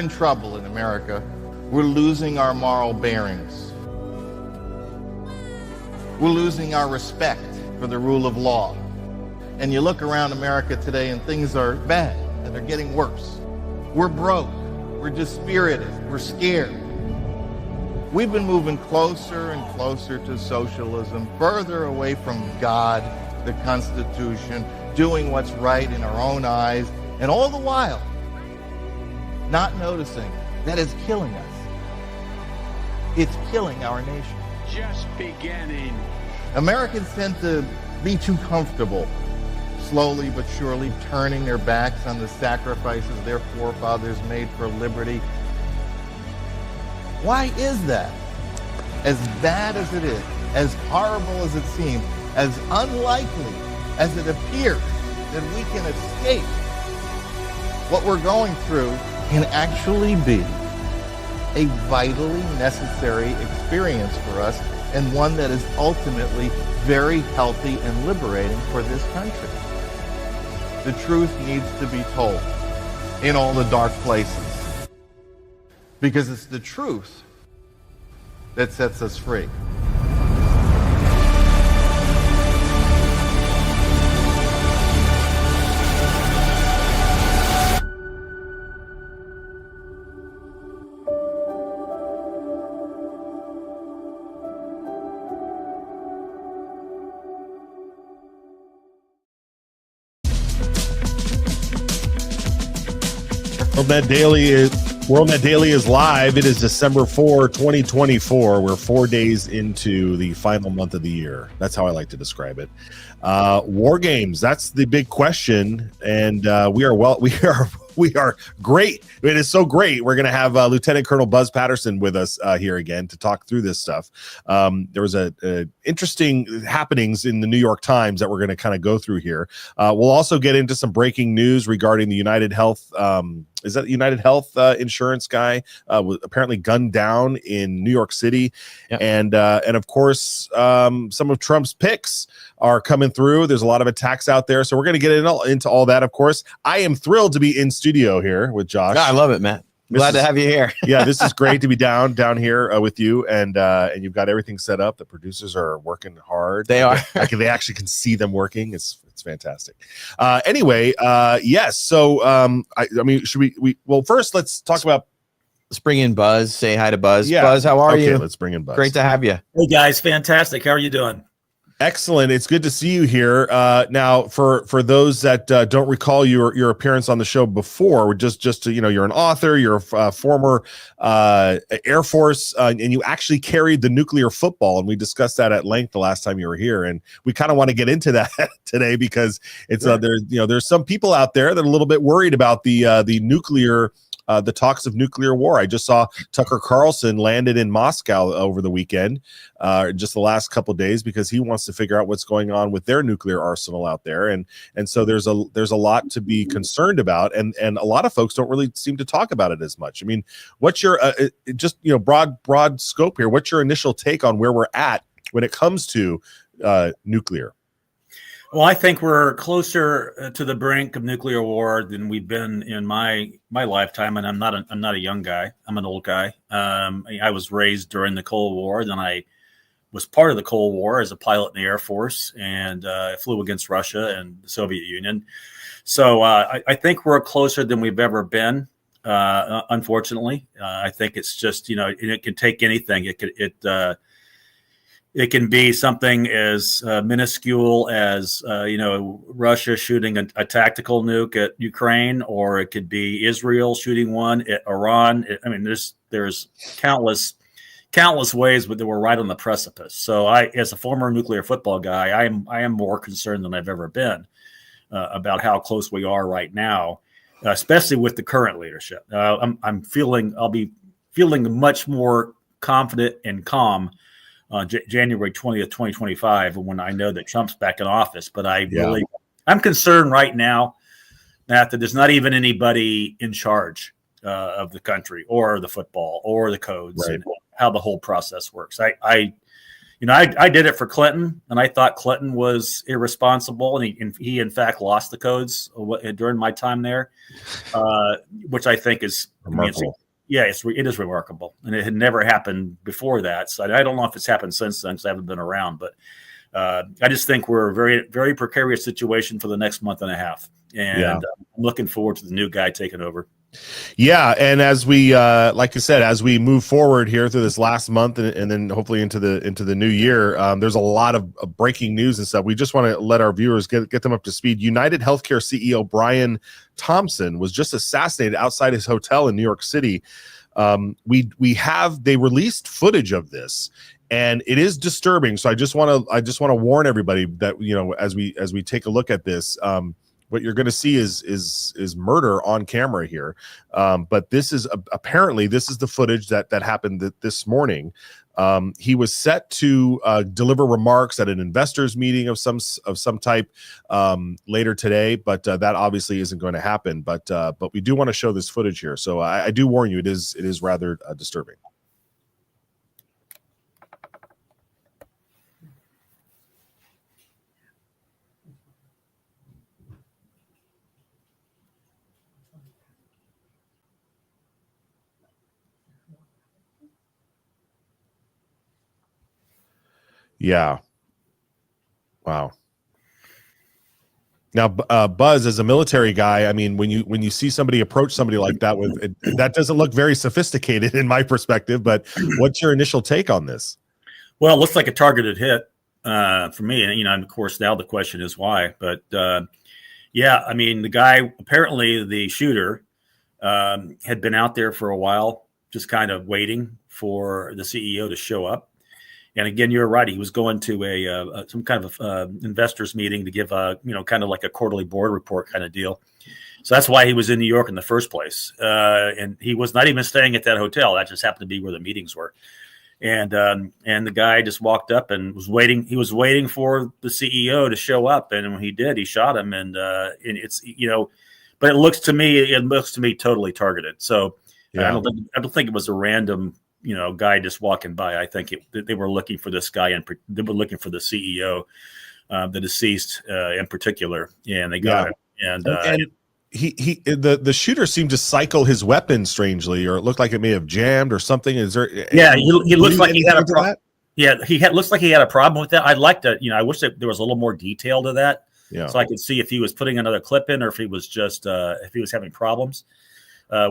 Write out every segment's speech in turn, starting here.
in trouble in America. We're losing our moral bearings. We're losing our respect for the rule of law. And you look around America today and things are bad and they're getting worse. We're broke. We're dispirited. We're scared. We've been moving closer and closer to socialism, further away from God, the Constitution, doing what's right in our own eyes, and all the while not noticing that it's killing us. It's killing our nation. Just beginning. Americans tend to be too comfortable, slowly but surely turning their backs on the sacrifices their forefathers made for liberty. Why is that? As bad as it is, as horrible as it seems, as unlikely as it appears that we can escape, what we're going through can actually be a vitally necessary experience for us, and one that is ultimately very healthy and liberating for this country. The truth needs to be told in all the dark places, because it's the truth that sets us free. WorldNet Daily is live. It is December 4, 2024. We're 4 days into the final month of the year. That's how I like to describe it. War games, that's the big question. And we are great. It is so great. We're going to have Lieutenant Colonel Buzz Patterson with us here again to talk through this stuff. There was a interesting happenings in the New York Times that we're going to kind of go through here. We'll also get into some breaking news regarding the United Health. Is that the United Health insurance guy was apparently gunned down in New York City? Yep. And of course, some of Trump's picks are coming through. There's a lot of attacks out there. So we're going to get into all that, of course. I am thrilled to be in studio here with Josh. I love it, Matt. Glad to have you here. Yeah, this is great to be down here with you, and you've got everything set up. The producers are working hard. They are. They actually can see them working. It's fantastic. Anyway, yes. So I mean, should we? Well, first let's talk about. Let's bring in Buzz. Say hi to Buzz. Yeah. Buzz, how are you? Let's bring in Buzz. Great to have you. Hey guys, fantastic. How are you doing? Excellent. It's good to see you here. Now, for those that don't recall your appearance on the show before, just to, you're an author, you're a former Air Force, and you actually carried the nuclear football, and we discussed that at length the last time you were here, and we kind of want to get into that today because it's there's some people out there that are a little bit worried about the nuclear. The talks of nuclear war. I just saw Tucker Carlson landed in Moscow over the weekend, just the last couple of days, because he wants to figure out what's going on with their nuclear arsenal out there, and so there's a lot to be concerned about, and a lot of folks don't really seem to talk about it as much. I mean, what's your broad scope here? What's your initial take on where we're at when it comes to nuclear? Well, I think we're closer to the brink of nuclear war than we've been in my lifetime, and I'm not a young guy. I'm an old guy. I was raised during the Cold War. Then I was part of the Cold War as a pilot in the Air Force, and I flew against Russia and the Soviet Union. So I think we're closer than we've ever been. Unfortunately, I think it's just it can take anything. It can be something as minuscule as, Russia shooting a tactical nuke at Ukraine, or it could be Israel shooting one at Iran. There's countless ways, but we're right on the precipice. So as a former nuclear football guy, I am more concerned than I've ever been about how close we are right now, especially with the current leadership. I'll be feeling much more confident and calm January 20th, 2025, when I know that Trump's back in office. But I'm concerned right now, Matt, that there's not even anybody in charge of the country or the football or the codes, right, and how the whole process works. I did it for Clinton, and I thought Clinton was irresponsible, and he in fact lost the codes during my time there, which I think is Remarkable. It is remarkable, and it had never happened before that. So I don't know if it's happened since then because I haven't been around, but I just think we're a very, very precarious situation for the next month and a half, and I'm looking forward to the new guy taking over. Yeah, and as we like I said, as we move forward here through this last month and then hopefully into the new year, there's a lot of breaking news and stuff. We just want to let our viewers get them up to speed. United Healthcare CEO Brian Thompson was just assassinated outside his hotel in New York City. They released footage of this, and it is disturbing. So I just want to warn everybody that as we take a look at this. What you're going to see is murder on camera here, but this is apparently the footage that happened this morning. He was set to deliver remarks at an investors meeting of some type later today, but that obviously isn't going to happen. But we do want to show this footage here, so I do warn you, it is rather disturbing. Yeah. Wow. Now, Buzz, as a military guy, I mean, when you see somebody approach somebody like that that doesn't look very sophisticated in my perspective. But what's your initial take on this? Well, it looks like a targeted hit for me, and of course now the question is why. But I mean, the guy, apparently the shooter, had been out there for a while, just kind of waiting for the CEO to show up. And again, you're right. He was going to some kind of investors meeting to give kind of like a quarterly board report kind of deal. So that's why he was in New York in the first place. And he was not even staying at that hotel. That just happened to be where the meetings were. And the guy just walked up and was waiting. He was waiting for the CEO to show up. And when he did, he shot him. And it's, but it looks to me totally targeted. So I don't think it was a random guy just walking by. I think they were looking for this guy, and they were looking for the CEO, the deceased in particular, and they got him. And the shooter seemed to cycle his weapon strangely, or it looked like it may have jammed or something. Is there? Yeah, he looks like he had a problem. Yeah, looks like he had a problem with that. I'd like to, I wish that there was a little more detail to that, so I could see if he was putting another clip in, or if he was just if he was having problems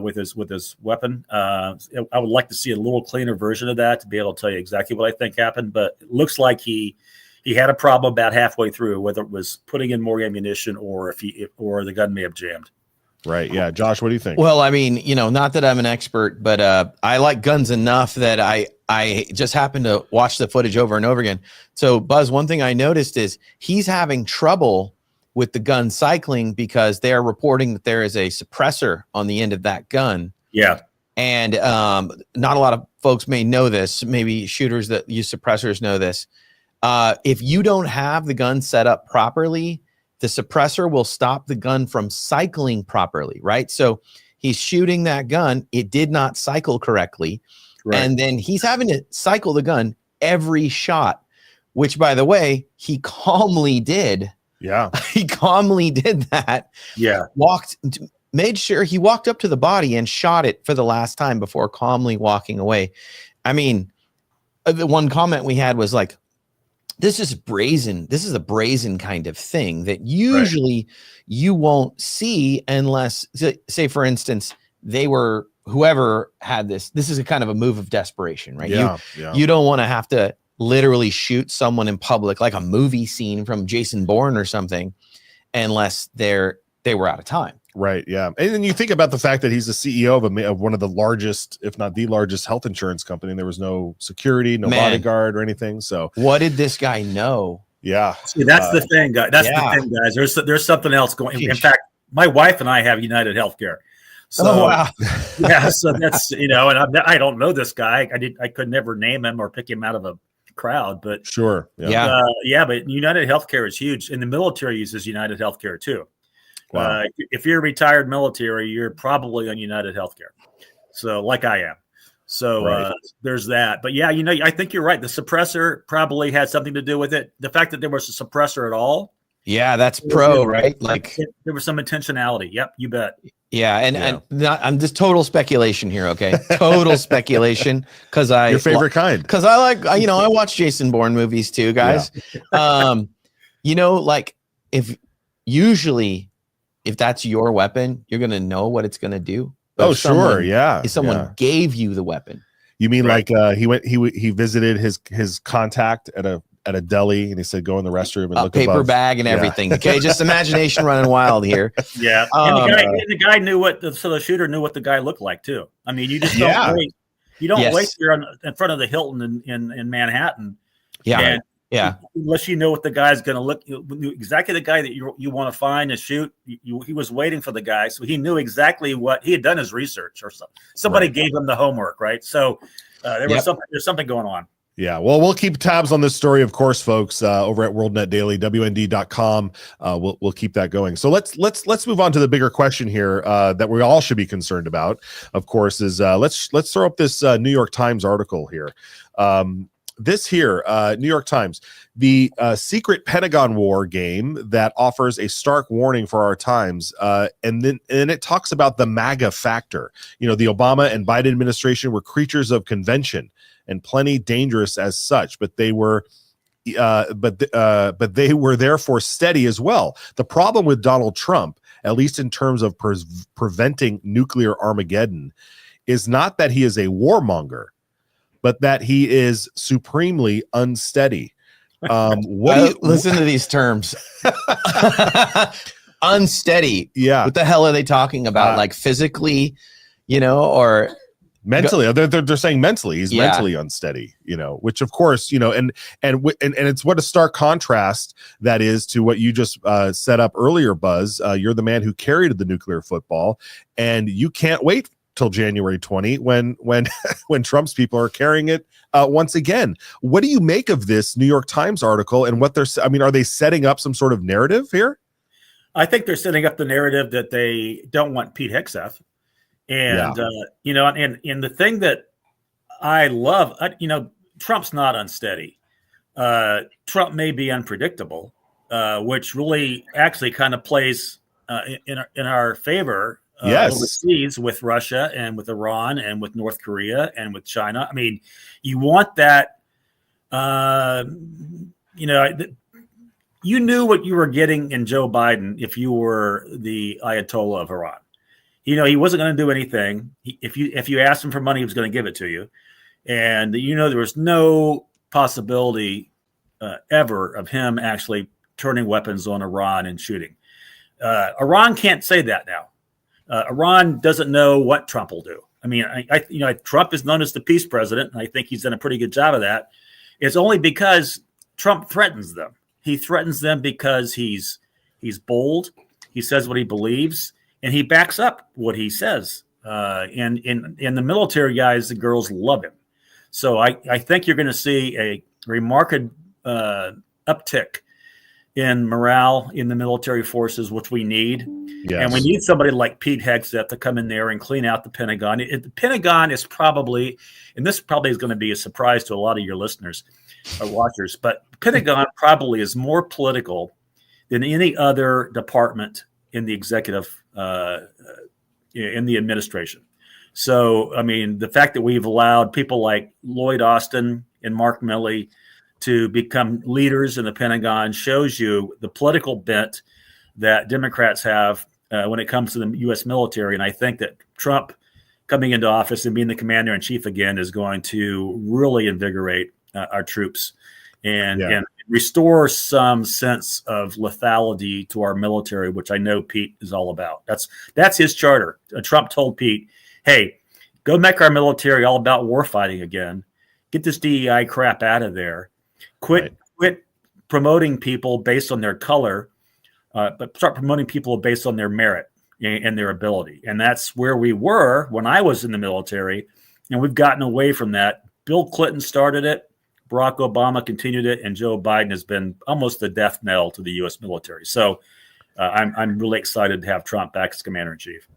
with his weapon. I would like to see a little cleaner version of that to be able to tell you exactly what I think happened. But it looks like he had a problem about halfway through, whether it was putting in more ammunition or or the gun may have jammed. Right. Yeah. Josh, what do you think? Well, I mean, not that I'm an expert, but I like guns enough that I just happened to watch the footage over and over again. So, Buzz, one thing I noticed is he's having trouble with the gun cycling because they are reporting that there is a suppressor on the end of that gun. Yeah. And not a lot of folks may know this. Maybe shooters that use suppressors know this. If you don't have the gun set up properly, the suppressor will stop the gun from cycling properly, right? So he's shooting that gun. It did not cycle correctly. Right. And then he's having to cycle the gun every shot, which, by the way, he calmly did. Yeah. He calmly did that. Yeah. Made sure he walked up to the body and shot it for the last time before calmly walking away. I mean, the one comment we had was like, this is brazen. This is a brazen kind of thing that usually you won't see unless, say, for instance, whoever had this is a kind of a move of desperation, right? You don't want to have to literally shoot someone in public, like a movie scene from Jason Bourne or something, unless they were out of time. Right. Yeah. And then you think about the fact that he's the CEO of one of the largest, if not the largest, health insurance company. And there was no security, no bodyguard or anything. So what did this guy know? Yeah. See, that's the thing, guys. That's the thing, guys. There's something else going. In fact, my wife and I have United Healthcare. So, wow. Yeah. So that's, and I don't know this guy. I could never name him or pick him out of a crowd, but sure. Yeah. But United Healthcare is huge, and the military uses United Healthcare too. Wow. If you're retired military, you're probably on United Healthcare. So like I am. So Right. there's that. But yeah, I think you're right. The suppressor probably had something to do with it. The fact that there was a suppressor at all. Yeah, that's pro, right? Like, there was some intentionality. Yep, you bet. yeah, and I'm just total speculation here, okay? Total speculation, because Your favorite kind. because I like, I watch Jason Bourne movies too, guys. Like, if that's your weapon, you're gonna know what it's gonna do. But if someone gave you the weapon. You mean like he visited his contact at a deli, and he said, go in the restroom and look paper above. bag and everything. Okay, just imagination running wild here. Yeah, and the guy knew the shooter knew what the guy looked like too. I mean, you just don't wait. You don't wait there in front of the Hilton in Manhattan. Yeah, unless you know what the guy's going to look, exactly the guy that you want to find and shoot. He was waiting for the guy, so he knew exactly what he had done his research, or somebody gave him the homework, right? So there's something going on. Yeah, well, we'll keep tabs on this story, of course, folks, over at WorldNet Daily, WND.com. We'll keep that going. So let's move on to the bigger question here that we all should be concerned about. Of course, is let's throw up this New York Times article here. This here, New York Times, the secret Pentagon war game that offers a stark warning for our times, and it talks about the MAGA factor. The Obama and Biden administration were creatures of convention and plenty dangerous as such, but they were therefore steady as well. The problem with Donald Trump, at least in terms of preventing nuclear Armageddon, is not that he is a warmonger, but that he is supremely unsteady. Listen to these terms. Unsteady. Yeah. What the hell are they talking about? Like physically, or mentally? They're saying mentally. He's mentally unsteady, which of course, and it's what a stark contrast that is to what you just set up earlier, Buzz. You're the man who carried the nuclear football, and you can't wait till January 20 when Trump's people are carrying it once again. What do you make of this New York Times article and what are they setting up some sort of narrative here? I think they're setting up the narrative that they don't want Pete Hegseth. And, and the thing that I love, Trump's not unsteady. Trump may be unpredictable, which really actually kind of plays in our favor. Overseas with Russia and with Iran and with North Korea and with China. I mean, you want that, you knew what you were getting in Joe Biden if you were the Ayatollah of Iran. He wasn't going to do anything. If you asked him for money, he was going to give it to you. And, there was no possibility ever of him actually turning weapons on Iran and shooting. Iran can't say that now. Iran doesn't know what Trump will do. I mean, Trump is known as the peace president, and I think he's done a pretty good job of that. It's only because Trump threatens them. He threatens them because he's bold. He says what he believes, and he backs up what he says. And the military guys, the girls love him. So I think you're going to see a remarkable uptick in morale in the military forces, which we need. Yes. And we need somebody like Pete Hegseth to come in there and clean out the Pentagon. The Pentagon is probably, and this probably is going to be a surprise to a lot of your listeners or watchers, but Pentagon probably is more political than any other department in the executive, in the administration. So, I mean, the fact that we've allowed people like Lloyd Austin and Mark Milley to become leaders in the Pentagon shows you the political bent that Democrats have when it comes to the U.S. military. And I think that Trump coming into office and being the commander in chief again is going to really invigorate our troops and restore some sense of lethality to our military, which I know Pete is all about. That's his charter. Trump told Pete, hey, go make our military all about war fighting again. Get this DEI crap out of there. Quit promoting people based on their color, but start promoting people based on their merit and their ability. And that's where we were when I was in the military, and we've gotten away from that. Bill Clinton started it, Barack Obama continued it, and Joe Biden has been almost the death knell to the U.S. military. So I'm really excited to have Trump back as commander-in-chief.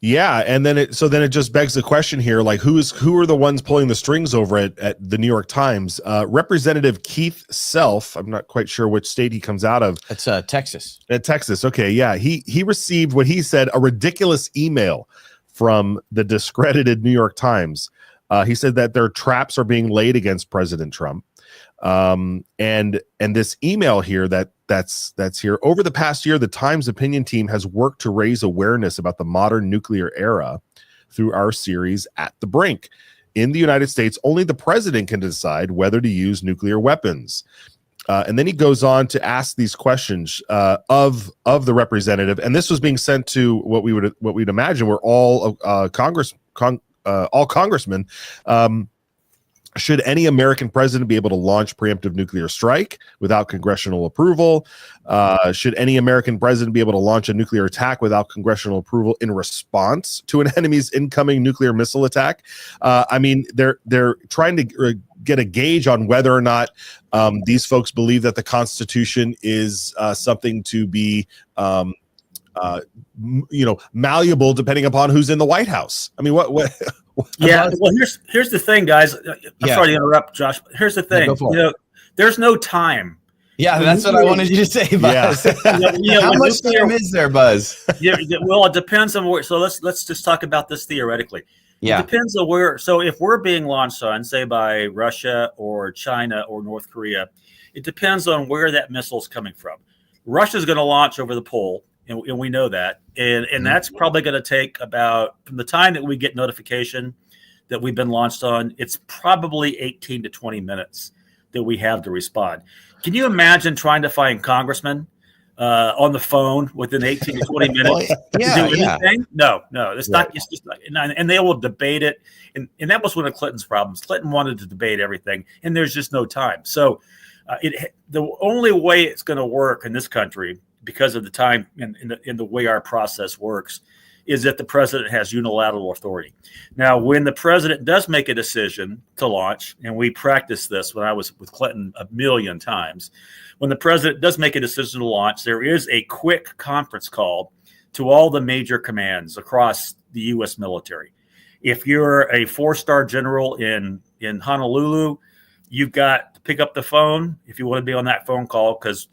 Yeah, and then it just begs the question here, like who are the ones pulling the strings over at the New York Times? Representative Keith Self, I'm not quite sure which state he comes out of. It's Texas. Texas. Okay, yeah. He received what he said a ridiculous email from the discredited New York Times. He said that their traps are being laid against President Trump. And this email here that's here. Over the past year, the Times opinion team has worked to raise awareness about the modern nuclear era through our series At the Brink. In the United States, only the president can decide whether to use nuclear weapons. And then he goes on to ask these questions of the representative, and this was being sent to what we'd imagine were all congressmen. Should any American president be able to launch preemptive nuclear strike without congressional approval? Should any American president be able to launch a nuclear attack without congressional approval in response to an enemy's incoming nuclear missile attack? I mean, they're trying to get a gauge on whether or not these folks believe that the Constitution is something to be malleable depending upon who's in the White House. I mean, what yeah, well, here's the thing, guys. I'm sorry to interrupt, Josh. Here's the thing. There's no time. Yeah, that's what I wanted you to say, Buzz. Yeah. How much time is there, Buzz? Well, it depends on where. So let's just talk about this theoretically. Yeah. It depends on where. So if we're being launched on, say, by Russia or China or North Korea, it depends on where that missile's coming from. Russia's going to launch over the pole. And we know that. And that's probably going to take about, from the time that we get notification that we've been launched on, it's probably 18 to 20 minutes that we have to respond. Can you imagine trying to find congressmen on the phone within 18 to 20 minutes to do anything? No, it's not. It's just not, and they will debate it. And that was one of Clinton's problems. Clinton wanted to debate everything, and there's just no time. So the only way it's going to work in this country, because of the time and the way our process works, is that the president has unilateral authority. Now, when the president does make a decision to launch, and we practiced this when I was with Clinton a million times, when the president does make a decision to launch, there is a quick conference call to all the major commands across the U.S. military. If you're a 4-star general in Honolulu, you've got to pick up the phone if you want to be on that phone call, because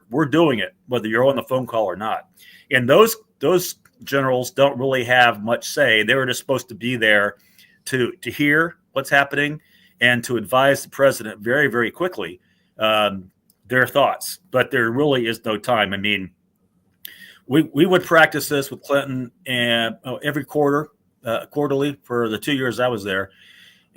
we're doing it, whether you're on the phone call or not. And those generals don't really have much say. They were just supposed to be there to hear what's happening and to advise the president very, very quickly their thoughts. But there really is no time. I mean, we would practice this with Clinton and every quarterly for the 2 years I was there.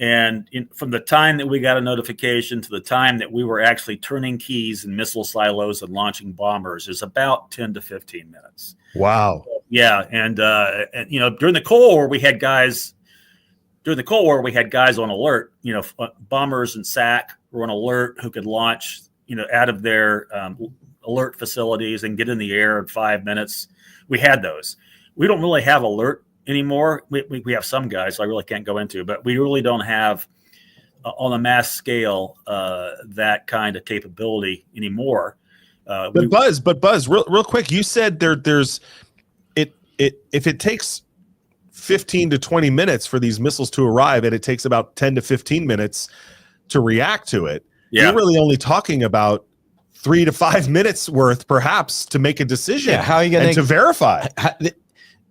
And from the time that we got a notification to the time that we were actually turning keys in missile silos and launching bombers is about 10 to 15 minutes. Wow. Yeah. And during the Cold War, we had guys on alert. Bombers and SAC were on alert who could launch, out of their alert facilities and get in the air in 5 minutes. We had those. We don't really have alert anymore. We have some guys I really can't go into, but we really don't have on a mass scale that kind of capability anymore. But Buzz, real quick, you said there's if it takes 15 to 20 minutes for these missiles to arrive, and it takes about 10 to 15 minutes to react to it. Yeah. You're really only talking about 3 to 5 minutes worth, perhaps, to make a decision. Yeah, how are you going to verify?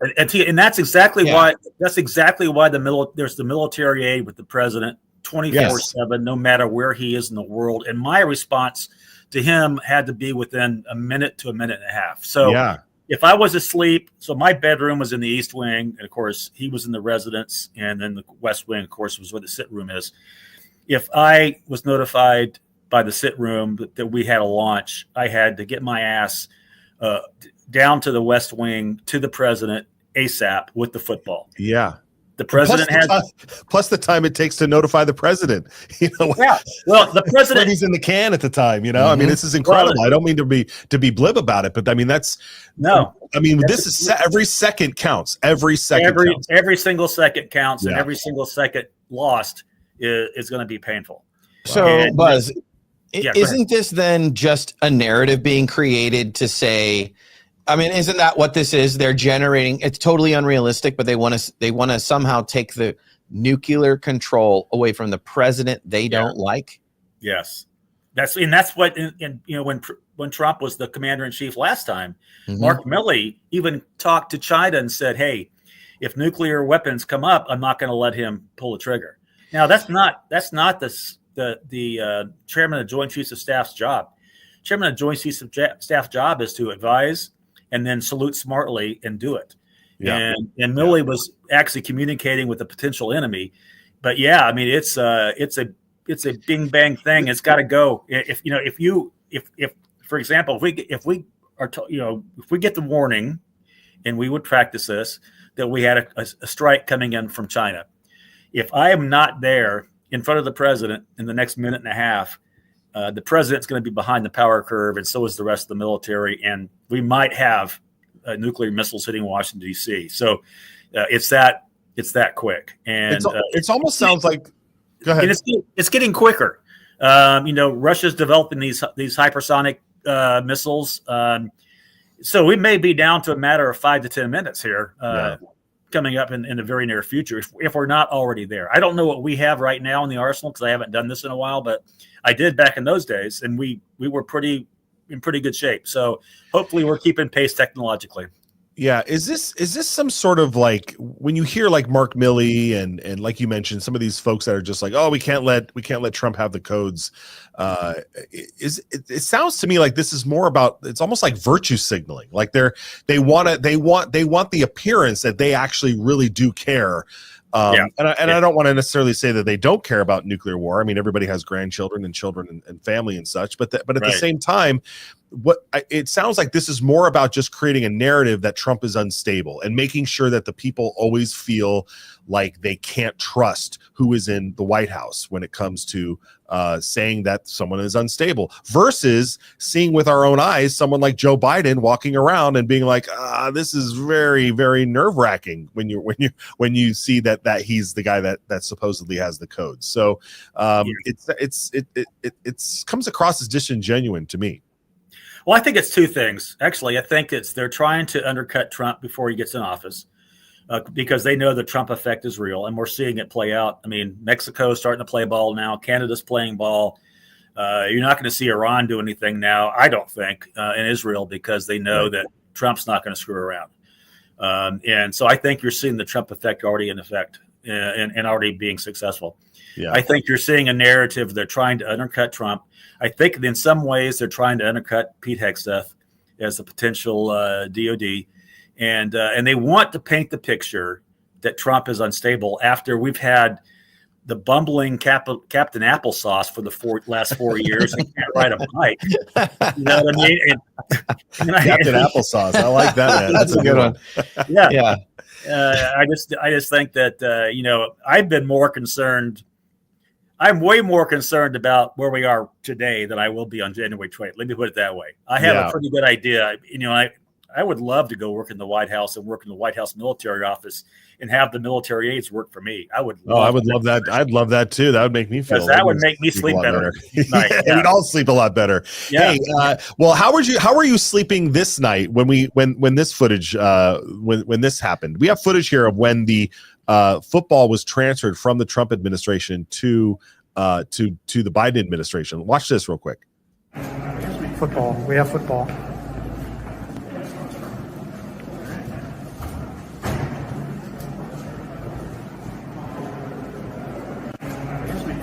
And that's exactly why. That's exactly why there's the military aid with the president 24/7, no matter where he is in the world. And my response to him had to be within a minute to a minute and a half. So if I was asleep, so my bedroom was in the East Wing, and of course he was in the residence, and then the West Wing, of course, was where the sit room is. If I was notified by the sit room that we had a launch, I had to get my ass down to the West Wing to the president ASAP with the football. Yeah. The president plus the time it takes to notify the president. Well, the president, he's in the can at the time. I mean, this is incredible. I don't mean to be blib about it, but I mean this is every second counts. Every second counts. Every single second counts, and every single second lost is going to be painful. So, Buzz, isn't this then just a narrative being created to say, I mean, isn't that what this is? They're generating. It's totally unrealistic, but they want to somehow take the nuclear control away from the president they don't like. Yes, that's what when Trump was the commander in chief last time, Mark Milley even talked to China and said, "Hey, if nuclear weapons come up, I'm not going to let him pull the trigger." Now, that's not the chairman of Joint Chiefs of Staff's job. Chairman of Joint Chiefs of Staff job is to advise and then salute smartly and do it. Yeah. And Milley was actually communicating with a potential enemy. But yeah, I mean, it's a bing bang thing. It's got to go. If for example, if we get the warning, and we would practice this, that we had a strike coming in from China. If I am not there in front of the president in the next minute and a half, the president's going to be behind the power curve, and so is the rest of the military, and we might have nuclear missiles hitting Washington D.C. So it's that quick, and it's almost sounds like. Go ahead. It's getting quicker. Russia's developing these hypersonic missiles, so we may be down to a matter of 5 to 10 minutes here. Coming up in the very near future, if we're not already there. I don't know what we have right now in the arsenal because I haven't done this in a while, but I did back in those days, and we were in pretty good shape. So hopefully we're keeping pace technologically. Yeah. Is this some sort of like when you hear like Mark Milley and like you mentioned, some of these folks that are just like, oh, we can't let Trump have the codes. It sounds to me like this is more about, it's almost like virtue signaling. Like they want the appearance that they actually really do care. I don't want to necessarily say that they don't care about nuclear war. I mean, everybody has grandchildren and children and family and such, but at the same time, it sounds like this is more about just creating a narrative that Trump is unstable and making sure that the people always feel like they can't trust who is in the White House when it comes to saying that someone is unstable, versus seeing with our own eyes someone like Joe Biden walking around and being like, this is very, very nerve-wracking when you see that he's the guy that supposedly has the code. So it comes across as disingenuous to me. Well, I think it's two things. Actually, I think they're trying to undercut Trump before he gets in office because they know the Trump effect is real, and we're seeing it play out. I mean, Mexico's starting to play ball now. Canada's playing ball. You're not going to see Iran do anything now, I don't think, in Israel, because they know that Trump's not going to screw around. And so I think you're seeing the Trump effect already in effect and already being successful. Yeah. I think you're seeing a narrative. They're trying to undercut Trump. I think in some ways they're trying to undercut Pete Hegseth as a potential DOD. And they want to paint the picture that Trump is unstable after we've had the bumbling Captain Applesauce for the last 4 years and can't ride a bike. You know what I mean? Captain Applesauce. I like that, man. That's a good one. Yeah. I just think that, I've been more concerned. I'm way more concerned about where we are today than I will be on January 20th. Let me put it that way. I have a pretty good idea. I would love to go work in the White House and work in the White House military office and have the military aides work for me. I would love that. I'd love that too. That would make me feel. That would make me sleep better. We'd all sleep a lot better. Yeah. Hey, well, how are you sleeping this night when this footage when this happened? We have footage here of when the football was transferred from the Trump administration to the Biden administration. Watch this real quick. Football. We have football.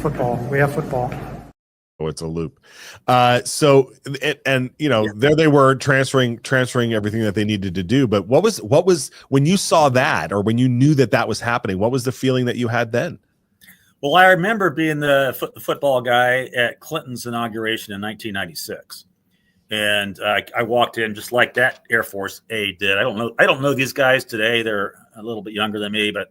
Football. We have football. Oh, it's a loop. There they were transferring everything that they needed to do. But what was when you saw that, or when you knew that was happening? What was the feeling that you had then? Well, I remember being the football guy at Clinton's inauguration in 1996, and I walked in just like that Air Force aide did. I don't know these guys today. They're a little bit younger than me, but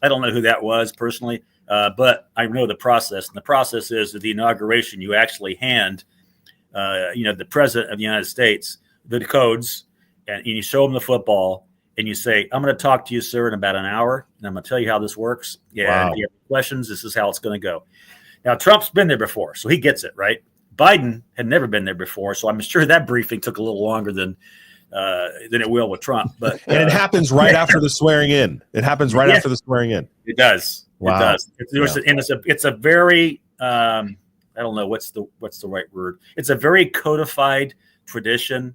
I don't know who that was personally. But I know the process, and the process is at the inauguration, you actually hand, the president of the United States the codes, and you show him the football, and you say, "I'm going to talk to you, sir, in about an hour, and I'm going to tell you how this works. Yeah, if you have questions, this is how it's going to go." Now, Trump's been there before, so he gets it, right? Biden had never been there before, so I'm sure that briefing took a little longer than than it will with Trump. But and it happens right after the swearing in. It happens right after the swearing in. It does. Wow. It does. And it's a very I don't know what's the right word. It's a very codified tradition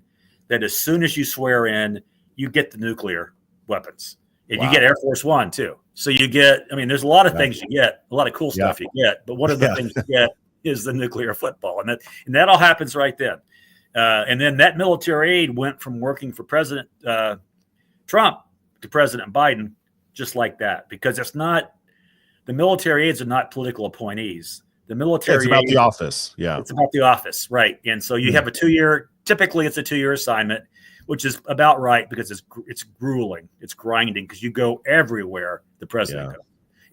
that as soon as you swear in, you get the nuclear weapons, and you get Air Force One too. So you get. I mean, there's a lot of things you get, a lot of cool stuff you get, but one of the things you get is the nuclear football, and that all happens right then. And then that military aide went from working for President Trump to President Biden just like that, because it's not the military aides are not political appointees. The military it's about the office. Yeah, it's about the office, right? And so you have a 2-year. Typically, it's a 2-year assignment, which is about right because it's grueling, it's grinding because you go everywhere the president goes.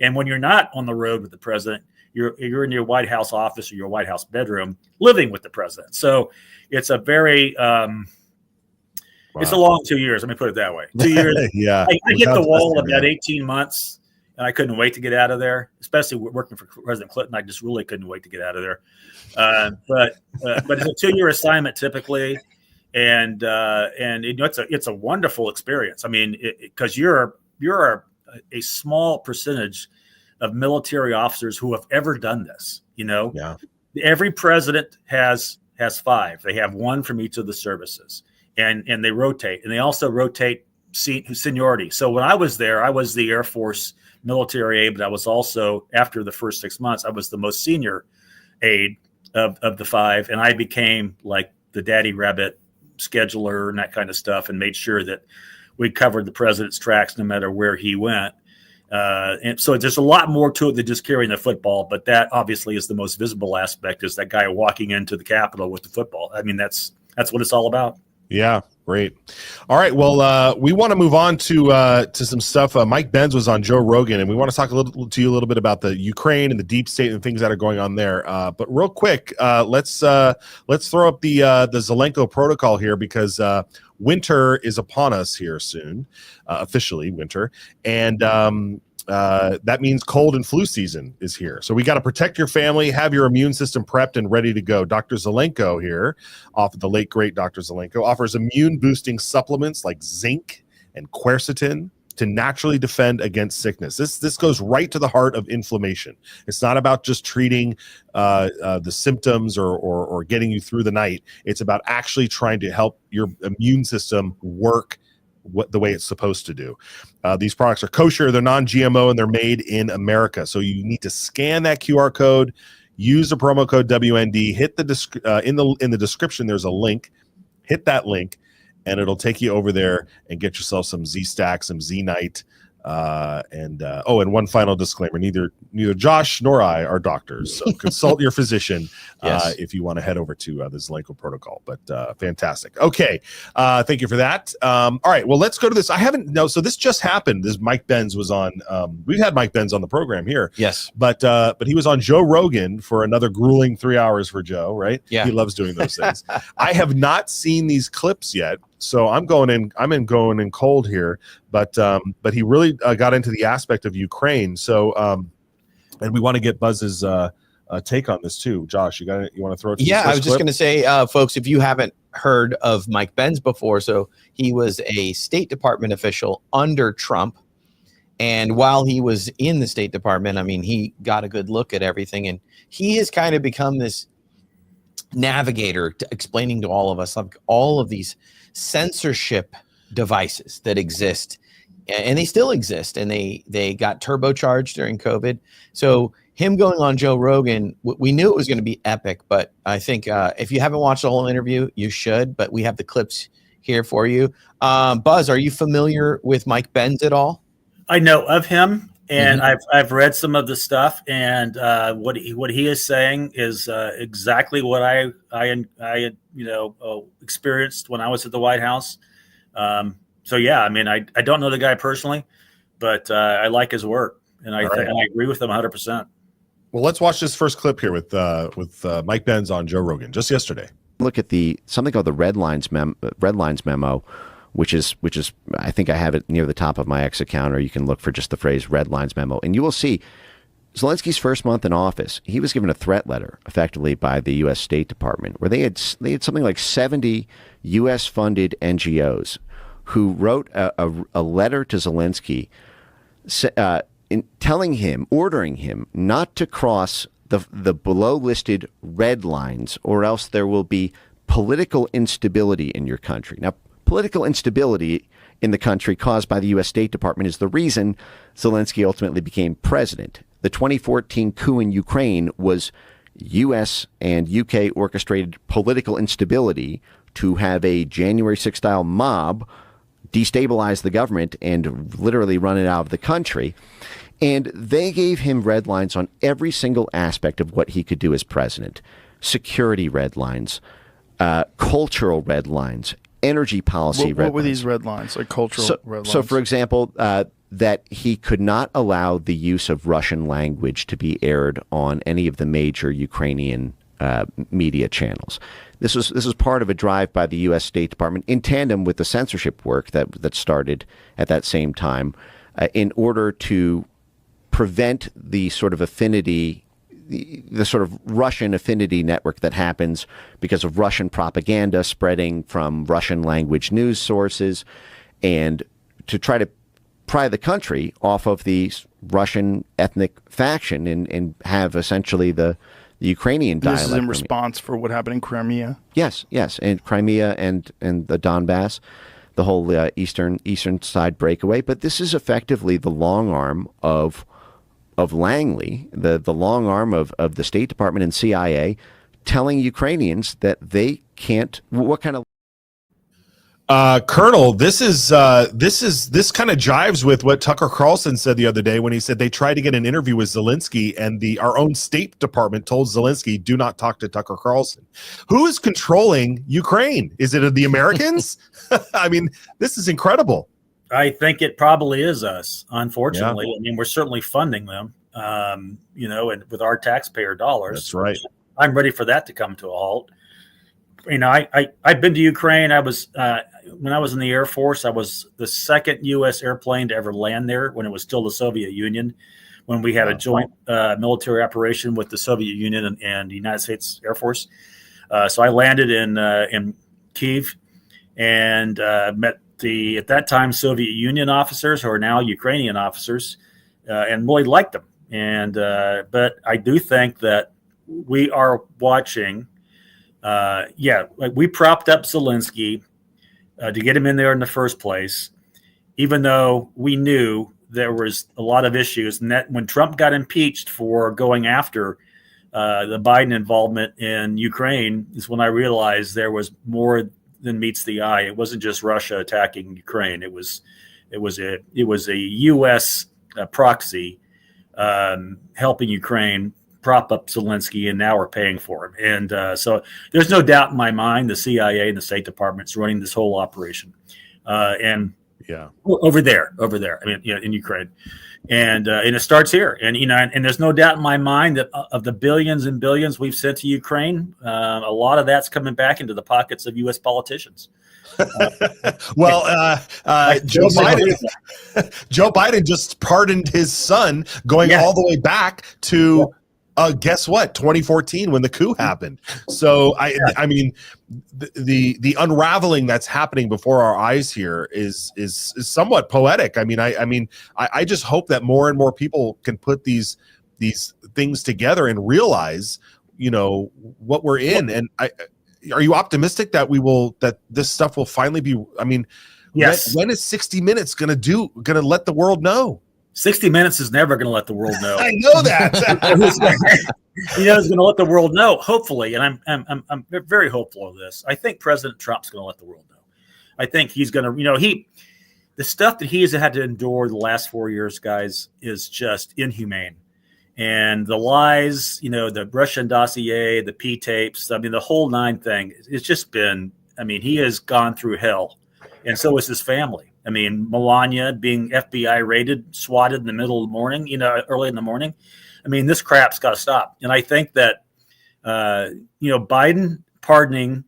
And when you're not on the road with the president, you're in your White House office or your White House bedroom living with the president. So it's a very it's a long 2 years. Let me put it that way. 2 years. I hit the wall about 18 months, and I couldn't wait to get out of there. Especially working for President Clinton, I just really couldn't wait to get out of there. But it's a 2-year assignment typically, and it's a wonderful experience. I mean, because you're a small percentage of military officers who have ever done this. Every president has 5. They have one from each of the services, and they rotate, and they also rotate seniority. So when I was there, I was the Air Force military aide, but I was also, after the first 6 months, I was the most senior aide of the 5, and I became like the daddy rabbit scheduler and that kind of stuff, and made sure that we covered the president's tracks no matter where he went. And so there's a lot more to it than just carrying the football, but that obviously is the most visible aspect, is that guy walking into the Capitol with the football. I mean, that's what it's all about. Yeah, great. All right, well, we want to move on to some stuff. Mike Benz was on Joe Rogan, and we want to talk to you a little bit about the Ukraine and the deep state and things that are going on there. But real quick, let's throw up the Zelenko protocol here, because winter is upon us here soon, officially winter, and that means cold and flu season is here. So we got to protect your family, have your immune system prepped and ready to go. Dr. Zelenko here, off of the late great Dr. Zelenko, offers immune boosting supplements like zinc and quercetin to naturally defend against sickness. This goes right to the heart of inflammation. It's not about just treating the symptoms or getting you through the night. It's about actually trying to help your immune system work the way it's supposed to do. These products are kosher, they're non-GMO, and they're made in America. So you need to scan that QR code, use the promo code WND, hit the in the description there's a link, hit that link, and it'll take you over there and get yourself some Z-Stack, some Z-Night, and one final disclaimer: neither Josh nor I are doctors, so consult your physician if you want to head over to the Zelenko protocol. But fantastic. Okay, thank you for that. All right, well, let's go to this. So this just happened. This Mike Benz was on. We've had Mike Benz on the program here. Yes, but he was on Joe Rogan for another grueling 3 hours for Joe. Right? Yeah, he loves doing those things. I have not seen these clips yet, so I'm going in cold here. But he really got into the aspect of Ukraine. So and we want to get Buzz's take on this too. Josh, you want to throw it? I was just going to say, folks, if you haven't heard of Mike Benz before, so he was a State Department official under Trump, and while he was in the State Department, I mean, he got a good look at everything, and he has kind of become this navigator to explaining to all of us like all of these censorship devices that exist, and they still exist, and they got turbocharged during COVID. So him going on Joe Rogan, we knew it was going to be epic, but I think if you haven't watched the whole interview, you should, but we have the clips here for you. Buzz, are you familiar with Mike Benz at all? I know of him, and I've read some of the stuff, and what he is saying is exactly what I experienced when I was at the White House. So yeah, I mean, I don't know the guy personally, but I like his work, and I agree with him 100%. Well, let's watch this first clip here with Mike Benz on Joe Rogan just yesterday. Look at something called the Red Lines memo, which is I think I have it near the top of my X account, or you can look for just the phrase Red Lines memo, and you will see Zelensky's first month in office, he was given a threat letter, effectively by the U.S. State Department, where they had something like 70 U.S.-funded NGOs who wrote a letter to Zelensky, ordering him not to cross the below-listed red lines, or else there will be political instability in your country. Now, political instability in the country caused by the U.S. State Department is the reason Zelensky ultimately became president. The 2014 coup in Ukraine was U.S. and U.K. orchestrated political instability to have a January 6th style mob destabilize the government and literally run it out of the country. And they gave him red lines on every single aspect of what he could do as president. Security red lines, cultural red lines, energy policy red lines. What were these red lines, like cultural red lines? So, for example, that he could not allow the use of Russian language to be aired on any of the major Ukrainian media channels. This was part of a drive by the U.S. State Department in tandem with the censorship work that started at that same time, in order to prevent the sort of affinity, the sort of Russian affinity network that happens because of Russian propaganda spreading from Russian language news sources, and to try to pry the country off of the Russian ethnic faction and have essentially the Ukrainian dialect. This is in response for what happened in Crimea? Yes, and Crimea and the Donbass, the whole eastern side breakaway. But this is effectively the long arm of Langley, the long arm of the State Department and CIA, telling Ukrainians that they can't. What kind of Colonel, this kind of jives with what Tucker Carlson said the other day when he said they tried to get an interview with Zelensky, and our own State Department told Zelensky, do not talk to Tucker Carlson. Who is controlling Ukraine? Is it the Americans? I mean, this is incredible. I think it probably is us, unfortunately. Yeah. I mean, we're certainly funding them, and with our taxpayer dollars. That's right. I'm ready for that to come to a halt. I've been to Ukraine. I was when I was in the Air Force, I was the second U.S. airplane to ever land there when it was still the Soviet Union, when we had a joint military operation with the Soviet Union and the United States Air Force. So I landed in Kyiv and met the, at that time, Soviet Union officers who are now Ukrainian officers, and really liked them. And but I do think that we are watching. We propped up Zelensky to get him in there in the first place, even though we knew there was a lot of issues. And that when Trump got impeached for going after the Biden involvement in Ukraine is when I realized there was more than meets the eye. It wasn't just Russia attacking Ukraine. It was a U.S. proxy helping Ukraine prop up Zelensky, and now we're paying for him. And so there's no doubt in my mind the CIA and the State Department's running this whole operation. And over there, I mean, in Ukraine. And it starts here. And, and there's no doubt in my mind that of the billions and billions we've sent to Ukraine, a lot of that's coming back into the pockets of U.S. politicians. Joe Biden just pardoned his son going all the way back to guess what? 2014 when the coup happened. So I mean, the unraveling that's happening before our eyes here is somewhat poetic. I mean, I just hope that more and more people can put these things together and realize, what we're in. And are you optimistic that that this stuff will finally be? I mean, yes. When is 60 Minutes going to let the world know? 60 Minutes is never going to let the world know. I know that. He's going to let the world know, hopefully, and I'm very hopeful of this. I think President Trump's going to let the world know. I think he's going to, the stuff that he has had to endure the last 4 years, guys, is just inhumane. And the lies, the Russian dossier, the P tapes, I mean, the whole nine thing, it's just been, he has gone through hell, and so is his family. I mean, Melania being FBI raided, swatted in the middle of the morning, early in the morning. I mean, this crap's got to stop. And I think that, Biden pardoning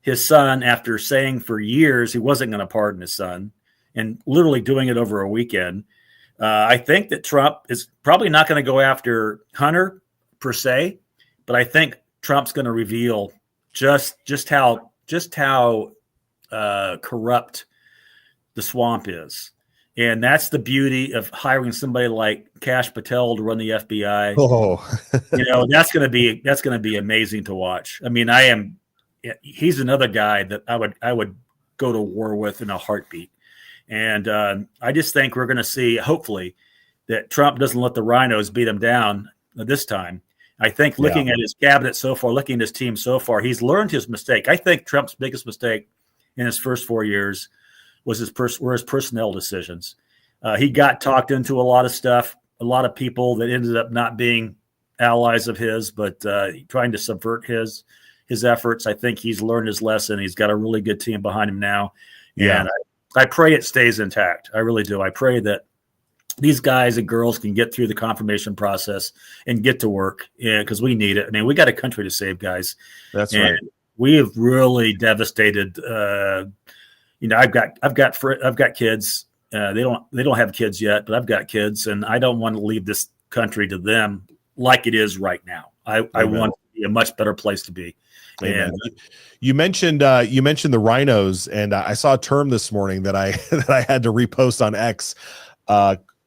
his son after saying for years he wasn't going to pardon his son and literally doing it over a weekend I think that Trump is probably not going to go after Hunter per se, but I think Trump's going to reveal just how corrupt the swamp is. And that's the beauty of hiring somebody like Kash Patel to run the FBI. Oh, That's going to be amazing to watch. I mean, he's another guy that I would go to war with in a heartbeat. And I just think we're going to see, hopefully, that Trump doesn't let the rhinos beat him down this time. I think looking at his cabinet so far, looking at his team so far, he's learned his mistake. I think Trump's biggest mistake in his first 4 years were his personnel decisions. He got talked into a lot of stuff, a lot of people that ended up not being allies of his, but trying to subvert his efforts. I think he's learned his lesson. He's got a really good team behind him now. Yeah. And I pray it stays intact. I really do. I pray that these guys and girls can get through the confirmation process and get to work. Yeah, because we need it. I mean, we got a country to save, guys. that's right. We have really devastated. I've got kids. They don't have kids yet, but I've got kids, and I don't want to leave this country to them like it is right now. I want it to be a much better place to be. Amen. And you mentioned the rhinos, and I saw a term this morning that I had to repost on X.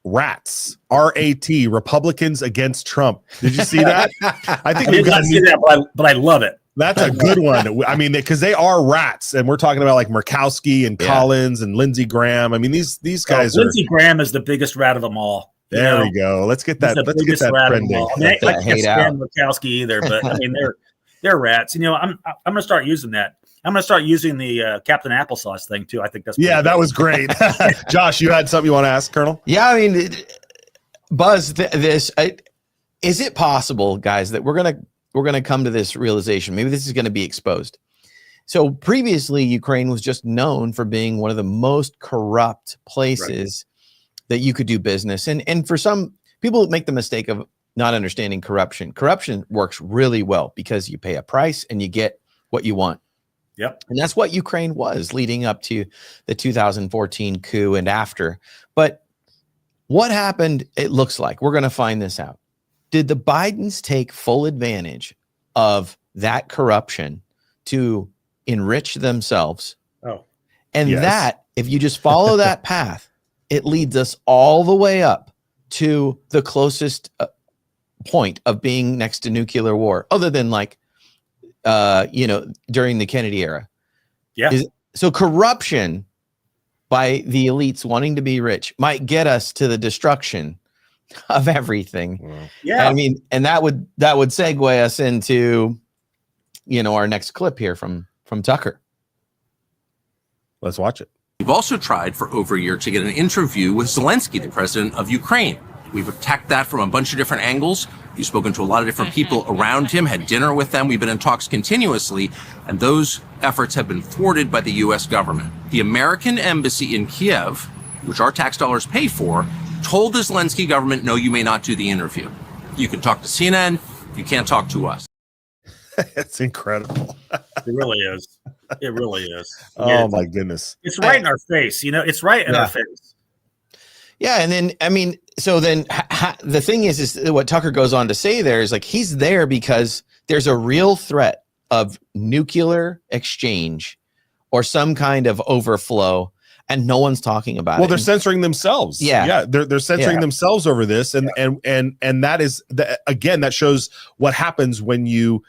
Rats, RAT, Republicans against Trump. Did you see that? I think I did not see that, but I love it. That's a good one. I mean, because they are rats, and we're talking about like Murkowski and Collins and Lindsey Graham. I mean, these guys. Lindsey Graham is the biggest rat of them all. There we go. Let's get that. Let's get that trending. I mean, I can't stand Murkowski either, but I mean, they're rats. I'm going to start using that. I'm going to start using the Captain Applesauce thing too. I think that's good. That was great. Josh, you had something you want to ask, Colonel? Yeah, I mean, Buzz, is it possible, guys, that we're gonna come to this realization? Maybe this is going to be exposed. So previously, Ukraine was just known for being one of the most corrupt places that you could do business. And for some people, make the mistake of not understanding corruption. Corruption works really well because you pay a price and you get what you want. Yep. And that's what Ukraine was leading up to the 2014 coup and after. But what happened, it looks like, we're going to find this out. Did the Bidens take full advantage of that corruption to enrich themselves? Oh. And that, if you just follow that path, it leads us all the way up to the closest point of being next to nuclear war, other than like, during the Kennedy era. Yeah. So corruption by the elites wanting to be rich might get us to the destruction of everything. Wow. Yeah. I mean, and that would segue us into, our next clip here from Tucker. Let's watch it. We've also tried for over a year to get an interview with Zelensky, the president of Ukraine. We've attacked that from a bunch of different angles. We've spoken to a lot of different people around him, had dinner with them. We've been in talks continuously, and those efforts have been thwarted by the U.S. government. The American embassy in Kiev, which our tax dollars pay for, told the Zelensky government, no, you may not do the interview. You can talk to CNN. You can't talk to us. It's incredible. It really is. It really is. Oh, my goodness. It's right in our face. It's right in our face. Yeah. And then, I mean, so then the thing is what Tucker goes on to say there is like, he's there because there's a real threat of nuclear exchange or some kind of overflow, and no one's talking about it. Well, they're censoring themselves. Yeah. They're censoring themselves over this. And that is, again, that shows what happens when you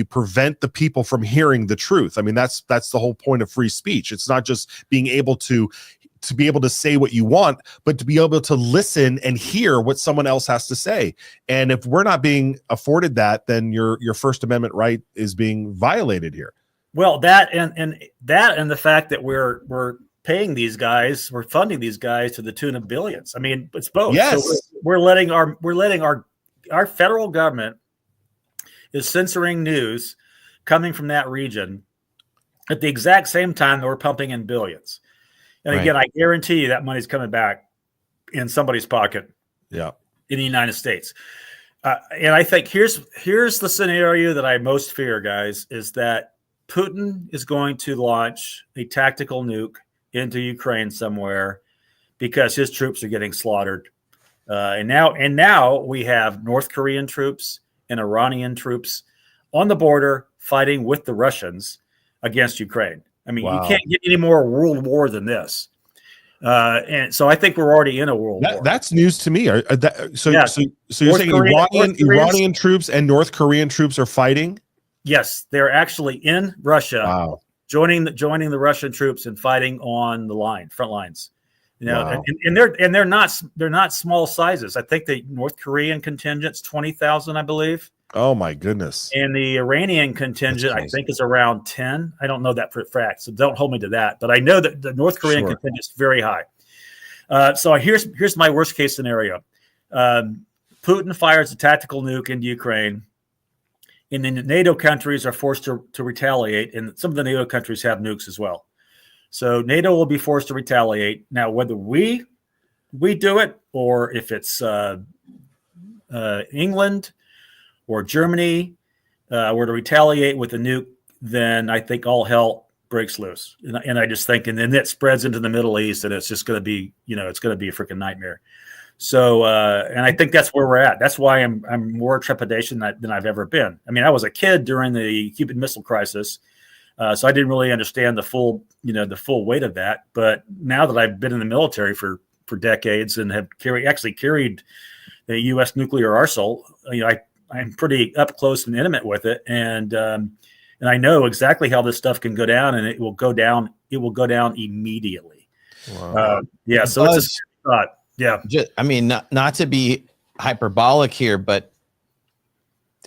prevent the people from hearing the truth. I mean, that's the whole point of free speech. It's not just being able to be able to say what you want, but to be able to listen and hear what someone else has to say. And if we're not being afforded that, then your First Amendment right is being violated here. Well, that and the fact that we're paying these guys, we're funding these guys to the tune of billions. I mean, it's both. Yes. So we're letting our federal government is censoring news coming from that region at the exact same time that we're pumping in billions. And again, I guarantee you that money's coming back in somebody's pocket. Yeah, in the United States. And I think here's the scenario that I most fear, guys, is that Putin is going to launch a tactical nuke into Ukraine somewhere, because his troops are getting slaughtered. And now we have North Korean troops and Iranian troops on the border fighting with the Russians against Ukraine. I mean, Wow. you can't get any more world war than this. And so I think we're already in a world war. That's news to me. So you're saying Iranian troops and North Korean troops are fighting? Yes, they're actually in Russia, Wow. joining the Russian troops and fighting on the front lines. You know, Wow. and they're not small sizes. I think the North Korean contingent's 20,000, I believe. Oh my goodness. And the Iranian contingent, I think, is around 10. I don't know that for a fact, so don't hold me to that. But I know that the North Korean contingent is very high. So here's my worst case scenario. Putin fires a tactical nuke into Ukraine, and then the NATO countries are forced to retaliate, and some of the NATO countries have nukes as well. So NATO will be forced to retaliate. Now, whether we do it, or if it's England or Germany were to retaliate with a nuke, then I think all hell breaks loose. And I just think, and then it spreads into the Middle East, and it's just going to be, it's going to be a freaking nightmare. So, and I think that's where we're at. That's why I'm more trepidation than I've ever been. I mean, I was a kid during the Cuban Missile Crisis, so I didn't really understand the full weight of that. But now that I've been in the military for decades and have carried the U.S. nuclear arsenal, I'm pretty up close and intimate with it, and I know exactly how this stuff can go down, and it will go down. It will go down immediately. Wow. So it's a scary thought. Yeah. I mean, not to be hyperbolic here, but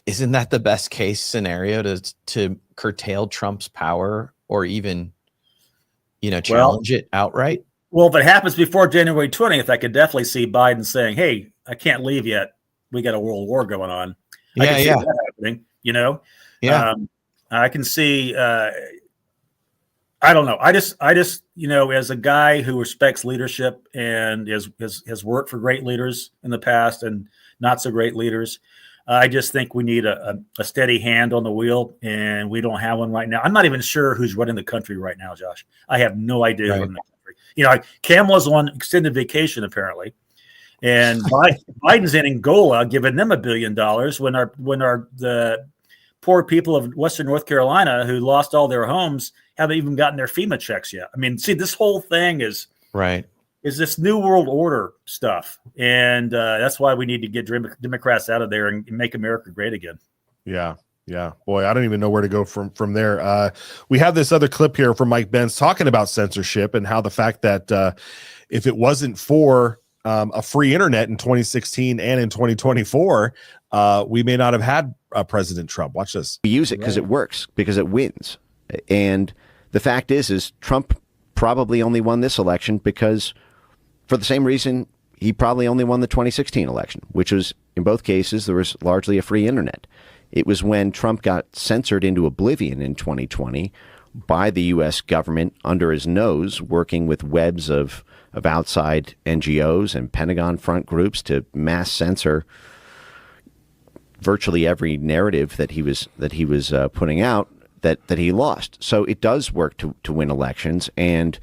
isn't that the best case scenario to curtail Trump's power, or even, challenge it outright? Well, if it happens before January 20th, I could definitely see Biden saying, "Hey, I can't leave yet. We got a world war going on." I can see that happening. Yeah. I can see. I don't know. I just, as a guy who respects leadership and has worked for great leaders in the past and not so great leaders, I just think we need a steady hand on the wheel, and we don't have one right now. I'm not even sure who's running the country right now, Josh. I have no idea who's running the country. Kamala's on extended vacation apparently, and Biden's in Angola giving them $1 billion when the poor people of Western North Carolina who lost all their homes haven't even gotten their FEMA checks yet. I mean, see, this whole thing is this new world order stuff. And that's why we need to get Democrats out of there and make America great again. Yeah. Yeah. Boy, I don't even know where to go from there. We have this other clip here from Mike Benz talking about censorship and how the fact that if it wasn't for a free internet in 2016 and in 2024, we may not have had President Trump. Watch this. We use it because it works, because it wins. And the fact is Trump probably only won this election because, for the same reason, he probably only won the 2016 election, which was, in both cases, there was largely a free internet. It was when Trump got censored into oblivion in 2020 by the U.S. government under his nose, working with webs of outside NGOs and Pentagon front groups to mass censor virtually every narrative that he was putting out, that he lost. So it does work to win elections, and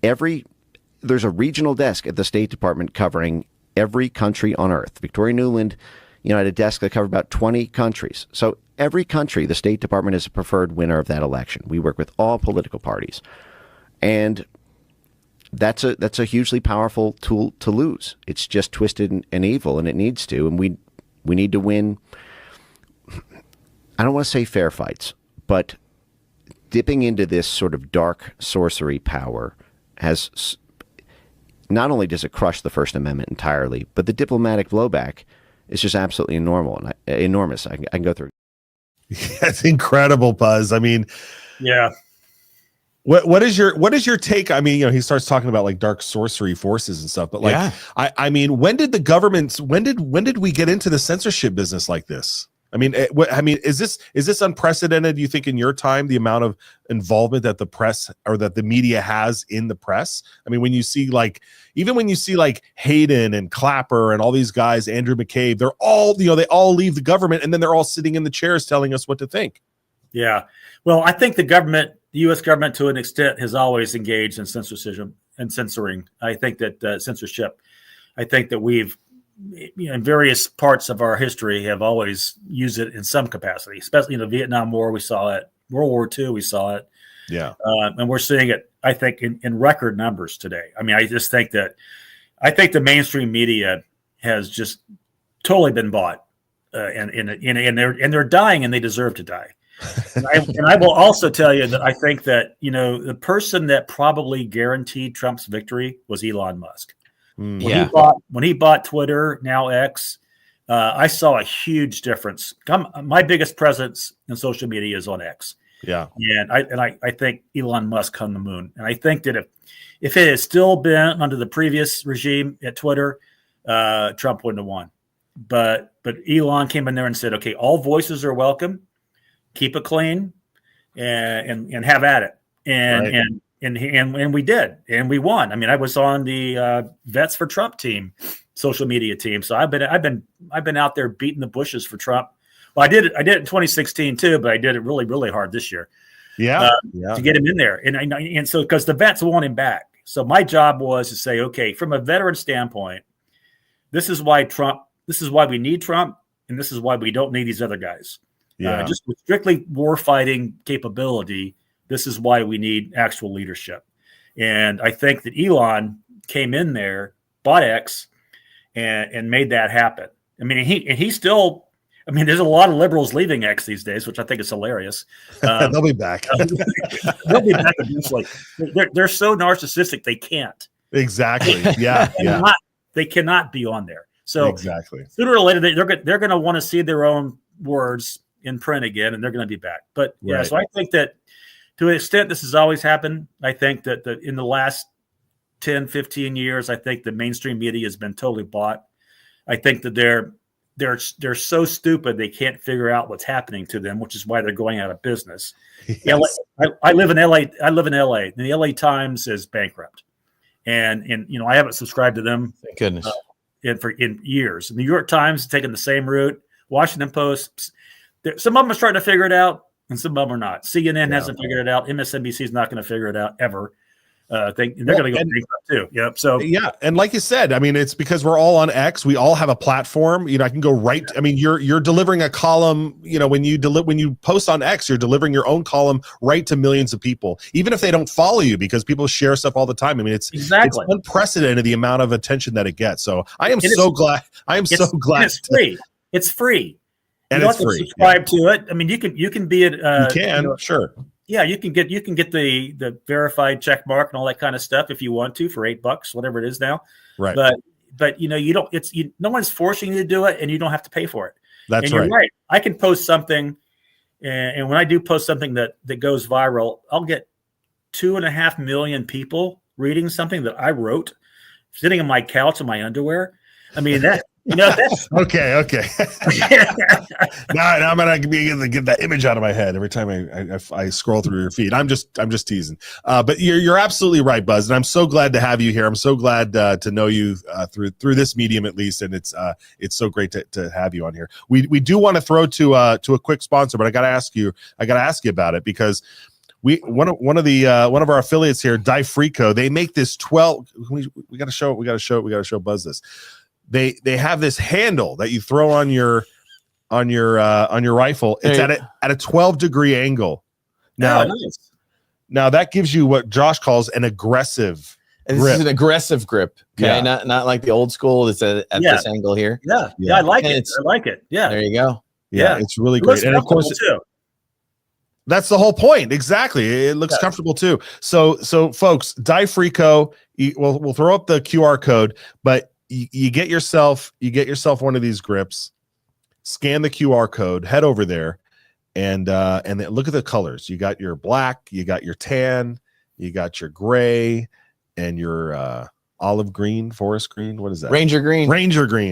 there's a regional desk at the State Department covering every country on earth. Victoria Nuland, had a desk that covered about 20 countries. So every country, the State Department is a preferred winner of that election. We work with all political parties, and that's a hugely powerful tool to lose. It's just twisted and evil, and it needs to. And we need to win. I don't want to say fair fights, but dipping into this sort of dark sorcery power has not only does it crush the First Amendment entirely, but the diplomatic blowback is just absolutely enormous. I can go through. That's incredible, Buzz. I mean, yeah. What is your take? I mean, he starts talking about like dark sorcery forces and stuff, but like, I mean, when did we get into the censorship business like this? I mean, is this unprecedented? You think in your time, the amount of involvement that the press or that the media has in the press? I mean, when you see Hayden and Clapper and all these guys, Andrew McCabe, they're all, they all leave the government and then they're all sitting in the chairs telling us what to think. Yeah. Well, I think the U.S. government to an extent has always engaged in censorship. and censoring. I think that censorship. I think that we've, in various parts of our history, have always used it in some capacity. Especially in the Vietnam War, we saw it. World War II, we saw it. Yeah, and we're seeing it. I think in record numbers today. I mean, I just think that the mainstream media has just totally been bought, and they're dying, and they deserve to die. And I will also tell you that I think that, the person that probably guaranteed Trump's victory was Elon Musk. When he bought Twitter, now X, I saw a huge difference. My biggest presence in social media is on X. Yeah, and I think Elon Musk on the moon. And I think that if it had still been under the previous regime at Twitter, Trump wouldn't have won. But Elon came in there and said, okay, all voices are welcome. Keep it clean, and have at it. And we did, and we won. I mean, I was on the Vets for Trump team, social media team. So I've been out there beating the bushes for Trump. Well, I did it in 2016 too, but I did it really, really hard this year. To get him in there, and so because the vets want him back. So my job was to say, okay, from a veteran standpoint, this is why we need Trump, and this is why we don't need these other guys. Just with strictly war fighting capability, this is why we need actual leadership. And I think that Elon came in there, bought X, and made that happen. I mean, he still. I mean, there's a lot of liberals leaving X these days, which I think is hilarious. They'll be back. They'll be back eventually. They're so narcissistic they can't. Exactly. Yeah. They cannot be on there. So exactly. Sooner or later, they're going to want to see their own words in print again, and they're going to be back. But so I think that to an extent, this has always happened. I think that in the last 10, 15 years, I think the mainstream media has been totally bought. I think that they're so stupid they can't figure out what's happening to them, which is why they're going out of business. Yes. I live in LA. And the LA Times is bankrupt, and I haven't subscribed to them. Thank goodness. In years. The New York Times is taking the same route. Washington Post. Some of them are starting to figure it out, and some of them are not. CNN hasn't figured it out. MSNBC is not going to figure it out ever. They're going to go bankrupt too. Yep. So and like you said, I mean, it's because we're all on X. We all have a platform. I can go right. I mean, you're delivering a column. When you post on X, you're delivering your own column right to millions of people, even if they don't follow you, because people share stuff all the time. I mean, it's unprecedented the amount of attention that it gets. So I am so glad. So glad it's free. It's free. And you it's don't have free. to subscribe to it. I mean, you can be at. Sure. Yeah, you can get the verified check mark and all that kind of stuff if you want to for $8, whatever it is now. Right. But you don't. No one's forcing you to do it, and you don't have to pay for it. That's You're right. I can post something, and when I do post something that goes viral, I'll get 2.5 million people reading something that I wrote, sitting on my couch in my underwear. I mean that. That's okay. now I'm gonna be able to get that image out of my head every time I scroll through your feed. I'm just teasing. But you're absolutely right, Buzz, and I'm so glad to have you here. I'm so glad to know you through this medium at least, and it's so great to have you on here. We do want to throw to a quick sponsor, but I got to ask you about it because one of our affiliates here, Difrico, they make this 12. We got to show Buzz this. They have this handle that you throw on your rifle. It's at a 12-degree angle. Now, now that gives you what Josh calls an aggressive grip. This is an aggressive grip. Okay, not like the old school. It's at this angle here. Yeah, I like it. I like it. Yeah, there you go. Yeah, it's really great, and of course, too. That's the whole point. Exactly. It looks comfortable too. So folks, Difrico, we'll throw up the QR code, but you get yourself one of these grips, scan the QR code, head over there, and then look at the colors. You got your black, you got your tan, you got your gray, and your olive green, forest green. What is that? Ranger green.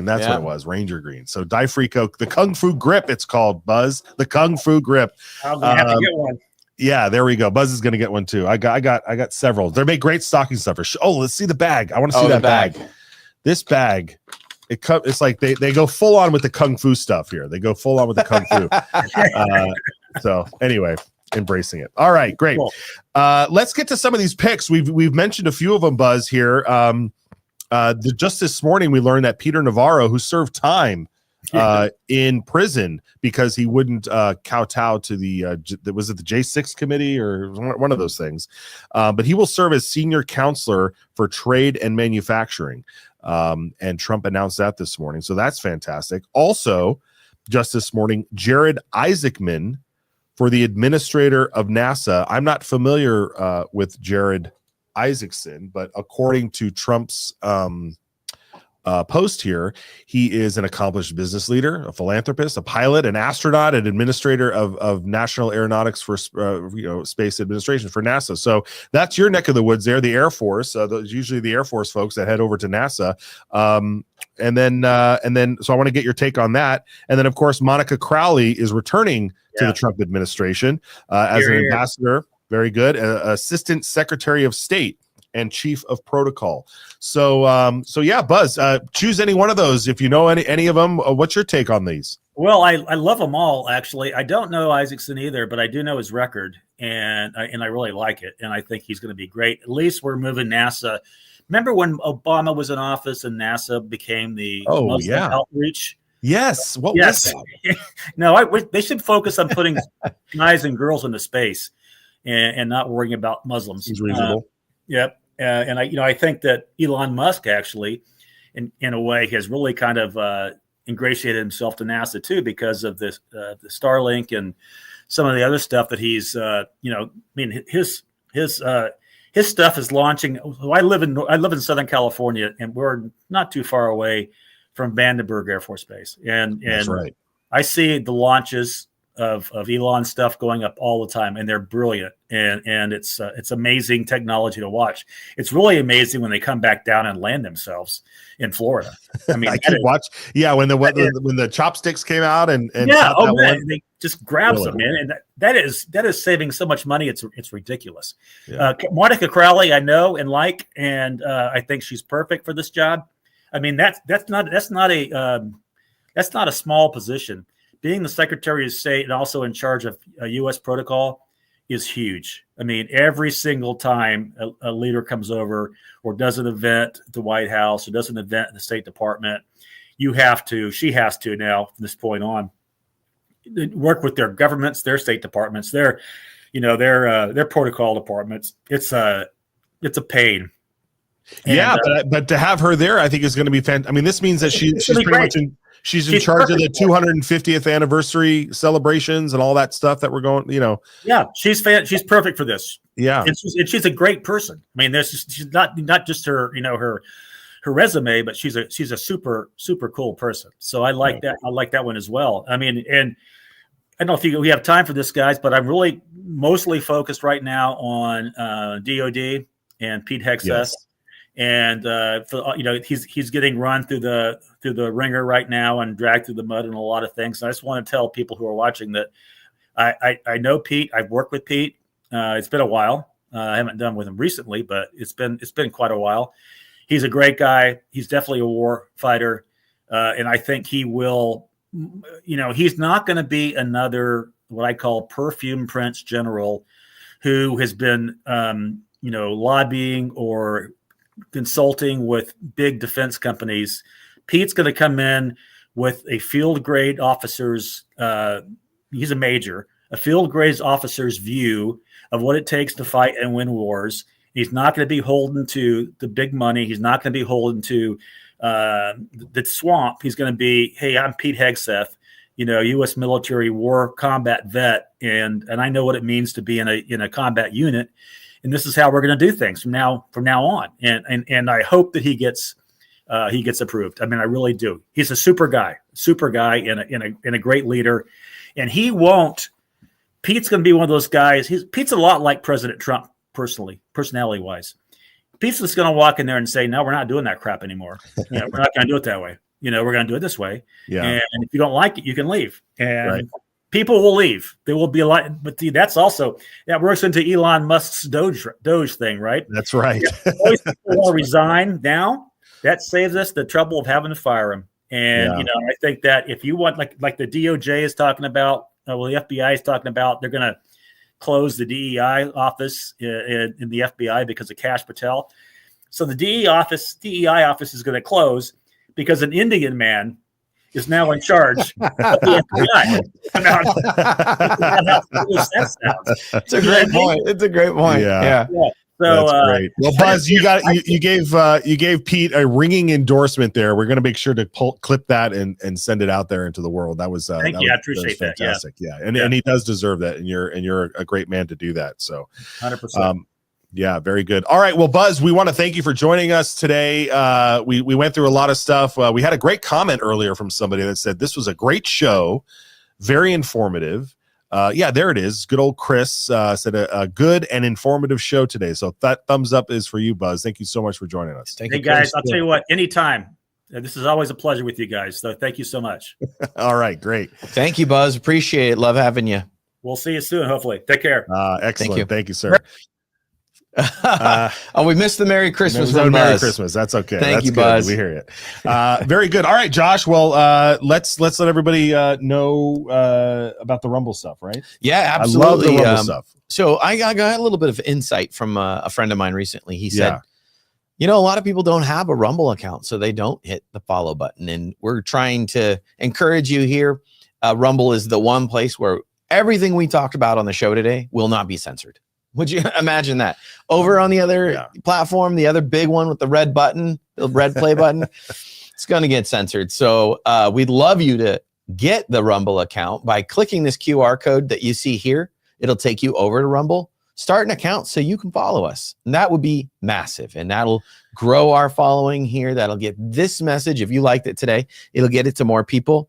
That's what it was. Ranger green. So Difrico, the Kung Fu grip, it's called, Buzz. The Kung Fu grip. I'm gonna have to get one. Yeah, there we go. Buzz is gonna get one too. I got several. They make great stocking stuffers. Oh, let's see the bag. I want to see that bag. This bag, it's like they go full on with the Kung Fu stuff here. They go full on with the Kung Fu. So anyway, embracing it. All right, great. Cool. Let's get to some of these picks. We've mentioned a few of them, Buzz, here. Just this morning, we learned that Peter Navarro, who served time in prison because he wouldn't kowtow to was it the J6 committee or one of those things, but he will serve as senior counselor for trade and manufacturing, and Trump announced that this morning, so that's fantastic. Also, just this morning, Jared Isaacman for the administrator of NASA. I'm not familiar with Jared Isaacson, but according to Trump's post here, he is an accomplished business leader, a philanthropist, a pilot, an astronaut, an administrator of national aeronautics for space administration for NASA. So that's your neck of the woods there, the Air Force. Those usually the Air Force folks that head over to NASA. And then so I want to get your take on that. And then of course Monica Crowley is returning to the Trump administration as an ambassador. Very good. Assistant Secretary of State and Chief of Protocol. So yeah, Buzz, choose any one of those. If you know any of them, what's your take on these? Well, I love them all, actually. I don't know Isaacson either, but I do know his record, and I really like it, and I think he's going to be great. At least we're moving NASA. Remember when Obama was in office and NASA became the Muslim outreach? Yes. What was that? No, they should focus on putting guys and girls into space and not worrying about Muslims. Seems reasonable. Yep. And I think that Elon Musk actually, in a way, has really kind of ingratiated himself to NASA too because of this the Starlink and some of the other stuff that he's his stuff is launching. I live in Southern California, and we're not too far away from Vandenberg Air Force Base, and that's right. I see the launches of Elon stuff going up all the time, and they're brilliant, and it's amazing technology to watch. It's really amazing when they come back down and land themselves in Florida. I mean, I can watch. Yeah, when the chopsticks came out and they just grabs them, man, and that is saving so much money. It's ridiculous. Yeah. Monica Crowley, I know and like, and I think she's perfect for this job. I mean, that's not a small position. Being the Secretary of State and also in charge of U.S. protocol is huge. I mean, every single time a leader comes over or does an event at the White House or does an event in the State Department, she has to now from this point on work with their governments, their State Departments, their protocol departments. It's a pain. And, but to have her there, I think is going to be fantastic. I mean, this means that she's pretty much she's in charge of the 250th anniversary celebrations and all that stuff that we're going. Yeah, she's perfect for this. Yeah, and she's a great person. I mean, she's not just her her resume, but she's a super cool person. So I like that. I like that one as well. I mean, and I don't know if we have time for this, guys, but I'm really mostly focused right now on DOD and Pete Hegseth. Yes. And he's getting run through the ringer right now and dragged through the mud and a lot of things. And I just want to tell people who are watching that I know Pete. I've worked with Pete. It's been a while. I haven't done with him recently, but it's been quite a while. He's a great guy. He's definitely a war fighter, and I think he will. He's not going to be another what I call perfume prince general who has been lobbying or consulting with big defense companies. Pete's going to come in with a field grade officer's he's a major, a field grade officer's view of what it takes to fight and win wars. He's not going to be beholden to the big money. He's not going to be beholden to the swamp. He's going to be, hey, I'm Pete Hegseth, U.S. military war combat vet, and I know what it means to be in a combat unit. And this is how we're going to do things from now on. And I hope that he gets approved. I mean, I really do. He's a super guy and a great leader. And Pete's going to be one of those guys. Pete's a lot like President Trump personality wise. Pete's just going to walk in there and say, no, we're not doing that crap anymore. We're not going to do it that way. We're going to do it this way. Yeah. And if you don't like it, you can leave. And right. People will leave. There will be a lot, but that works into Elon Musk's Doge thing, right? That's right. People want to resign now. That saves us the trouble of having to fire him. And I think that if you want, like the DOJ is talking about, the FBI is talking about, they're going to close the DEI office in the FBI because of Kash Patel. So the DEI office is going to close because an Indian man is now in charge of the FBI. It's a great point. It's a great point. Yeah. So, that's great. Well, Buzz, you gave Pete a ringing endorsement there. We're going to make sure to clip that and send it out there into the world. That was thank you. I appreciate that. Fantastic. Yeah. And he does deserve that. And you're a great man to do that. So 100%. Yeah, very good. All right. Well, Buzz, we want to thank you for joining us today. We went through a lot of stuff. We had a great comment earlier from somebody that said this was a great show, very informative. Yeah, there it is. Good old Chris said a good and informative show today. So that thumbs up is for you, Buzz. Thank you so much for joining us. Hey, guys, I'll tell you what, anytime. This is always a pleasure with you guys. So thank you so much. All right, great. Thank you, Buzz. Appreciate it. Love having you. We'll see you soon, hopefully. Take care. Excellent. Thank you, sir. We missed the Merry Christmas. Merry Christmas. That's okay. Thank you, good. Buzz. We hear it. Very good. All right, Josh. Well, let's let everybody know about the Rumble stuff, right? Yeah, absolutely. I love the Rumble stuff. So I got a little bit of insight from a friend of mine recently. He said, a lot of people don't have a Rumble account, so they don't hit the follow button. And we're trying to encourage you here. Rumble is the one place where everything we talked about on the show today will not be censored. Would you imagine that? Over on the other platform, the other big one with the red button, the red play button, it's going to get censored. So we'd love you to get the Rumble account by clicking this QR code that you see here. It'll take you over to Rumble. Start an account so you can follow us. And that would be massive. And that'll grow our following here. That'll get this message. If you liked it today, it'll get it to more people.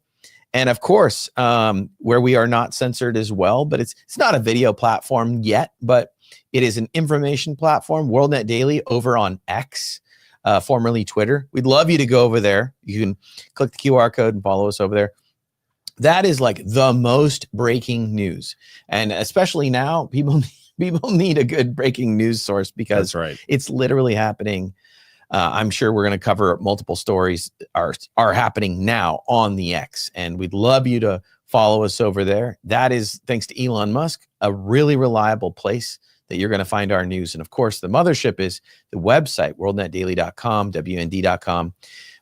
And of course, where we are not censored as well, but it's not a video platform yet, but it is an information platform, WorldNet Daily, over on X, formerly Twitter. We'd love you to go over there. You can click the QR code and follow us over there. That is like the most breaking news. And especially now, people need a good breaking news source because it's literally happening. I'm sure we're going to cover multiple stories are happening now on the X, and we'd love you to follow us over there. That is, thanks to Elon Musk, a really reliable place that you're going to find our news. And of course, the mothership is the website, worldnetdaily.com, WND.com.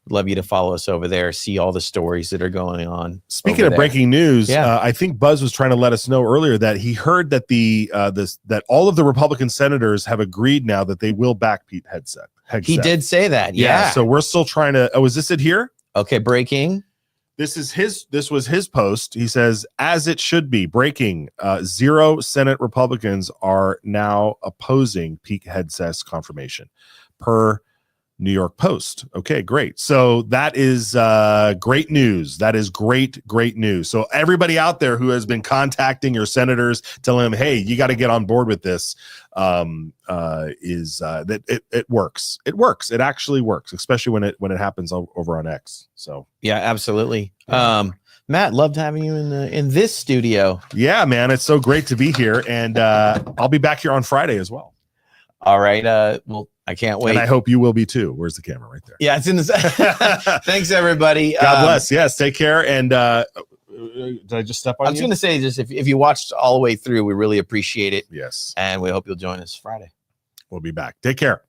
We'd love you to follow us over there, see all the stories that are going on. Speaking of breaking news, I think Buzz was trying to let us know earlier that he heard that that all of the Republican senators have agreed now that they will back Pete Hegseth. He did say that. Yeah. So we're still trying to. Oh, is this it here? Okay. Breaking. This was his post. He says, as it should be, breaking, 0 Senate Republicans are now opposing Pete Hegseth's confirmation, per New York Post. Okay, great. So that is great news. That is great news. So everybody out there who has been contacting your senators, telling them, hey, you got to get on board with this, that it works. It works. It actually works, especially when it happens over on X. So yeah, absolutely. Matt, loved having you in this studio. Yeah, man, it's so great to be here, and I'll be back here on Friday as well. All right. Well, I can't wait. And I hope you will be too. Where's the camera? Right there. Yeah, it's in the. Thanks, everybody. God bless. Yes, take care. And did I just step on you? I was going to say, just if you watched all the way through, we really appreciate it. Yes. And we hope you'll join us Friday. We'll be back. Take care.